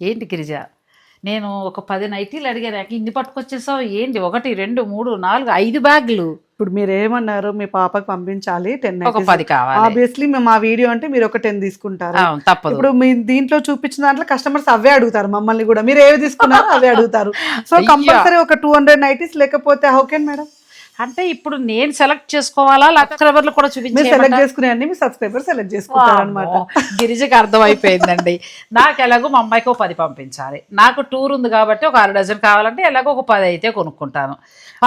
ఏంటి గిరిజ, నేను ఒక 10 నైటీలు అడిగాను, ఇన్ని పట్టుకొచ్చేసావు ఏంటి? 1 2 3 4 5 బ్యాగులు. ఇప్పుడు మీరు ఏమన్నారు, మీ పాపకి పంపించాలి 10 ఒక 10 కావాలి. ఆబ్వియస్లీ మేము ఆ వీడియో అంటే మీరు ఒక 10 తీసుకుంటారు. తప్పదు. ఇప్పుడు మీ దీంట్లో చూపించిన దాంట్లో కస్టమర్స్ అవే అడుగుతారు, మమ్మల్ని కూడా మీరు ఏవి తీసుకున్నారో అవే అడుగుతారు. సో కంపల్సరీ ఒక 200 నైటీస్ లేకపోతే హౌ కెన్ మేడం? అంటే ఇప్పుడు నేను సెలెక్ట్ చేసుకోవాలా, సబ్స్క్రైబర్లు కూడా చూపించాలి? సెలెక్ట్ చేసుకునే అన్ని మీ సబ్స్క్రైబర్ సెలెక్ట్ చేసుకుంటారు అనమాట. గిరిజకి అర్థమైపోయిందండి. నాకు ఎలాగో మా అమ్మాయికి ఒక 10 పంపించాలి, నాకు టూర్ ఉంది కాబట్టి ఒక 6 డజన్ కావాలంటే ఎలాగో ఒక 10 అయితే కొనుక్కుంటాను.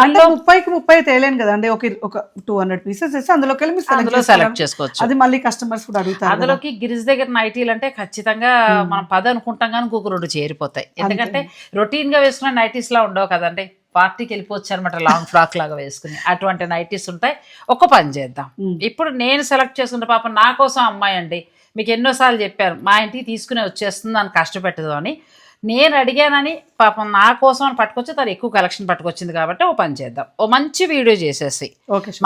అందులో 30 తేలేను కదండి, ఒక 200 పీసెస్ వేసి అందులోకి మీరు సెలెక్ట్ చేసుకోవచ్చు. అది మళ్ళీ కస్టమర్స్ కూడా అడుగుతారు. అందులోకి గిరిజ దగ్గర నైటీలు అంటే ఖచ్చితంగా మనం 10 అనుకుంటాం కానీ ఇంకొక 2 చేరిపోతాయి. ఎందుకంటే రొటీన్ గా వేసుకున్న నైటీస్ లా ఉండవు కదండి, పార్టీకి వెళ్ళిపోవచ్చు అనమాట, లాంగ్ ఫ్రాక్ లాగా వేసుకుని అటువంటి నైటీస్ ఉంటాయి. ఒక పని చేద్దాం, ఇప్పుడు నేను సెలెక్ట్ చేసుకుంటే పాప నా కోసం అమ్మాయి అండి, మీకు ఎన్నోసార్లు చెప్పాను మా ఇంటికి తీసుకుని వచ్చేస్తుంది అని కష్టపెట్టదు అని. నేను అడిగానని పాపం నా కోసం అని పట్టుకొచ్చి తను ఎక్కువ కలెక్షన్ పట్టుకొచ్చింది కాబట్టి ఓ పని చేద్దాం, ఓ మంచి వీడియో చేసేసి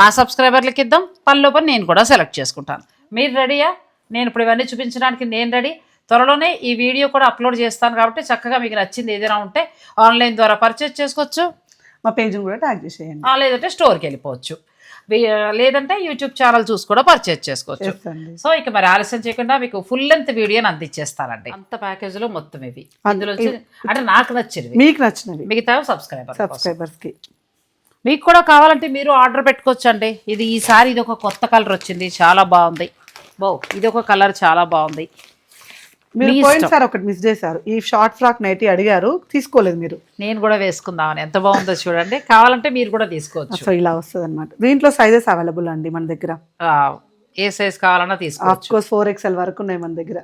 మా సబ్స్క్రైబర్లకి ఇద్దాం. పనిలో పని నేను కూడా సెలెక్ట్ చేసుకుంటాను. మీరు రెడీయా? నేను ఇప్పుడు ఇవన్నీ చూపించడానికి నేను రెడీ. త్వరలోనే ఈ వీడియో కూడా అప్లోడ్ చేస్తాను కాబట్టి చక్కగా మీకు నచ్చింది ఏదైనా ఉంటే ఆన్లైన్ ద్వారా పర్చేజ్ చేసుకోవచ్చు. మా పేజ్ని కూడా ట్యాగ్ చేసేయండి. లేదంటే స్టోర్కి వెళ్ళిపోవచ్చు, లేదంటే యూట్యూబ్ ఛానల్ చూసి కూడా పర్చేజ్ చేసుకోవచ్చు. సో ఇక మరి ఆలస్యం చేయకుండా మీకు ఫుల్ లెంత్ వీడియోని అందించేస్తానండి. అంత ప్యాకేజ్లో మొత్తం ఇవి అందులో అంటే నాకు నచ్చింది, మీకు నచ్చినవి, మిగతా సబ్స్క్రైబర్స్కి. మీకు కూడా కావాలంటే మీరు ఆర్డర్ పెట్టుకోవచ్చు అండి. ఇది ఈసారి ఇది ఒక కొత్త కలర్ వచ్చింది, చాలా బాగుంది. ఇది ఒక కలర్ చాలా బాగుంది. మీరు పోయినసారి ఒకటి మిస్ చేశారు, ఈ షార్ట్ ఫ్రాక్ నైటీ అడిగారు, తీసుకోలేదు మీరు. నేను కూడా వేసుకుందామని, ఎంత బాగుందో చూడండి. కావాలంటే మీరు కూడా తీసుకోవచ్చు. సో ఇలా వస్తుంది అనమాట. దీంట్లో సైజెస్ అవైలబుల్ అండి మన దగ్గర, ఏ సైజ్ కావాలన్నా తీసుకోవచ్చు. 4XL వరకు ఉన్నాయి మన దగ్గర.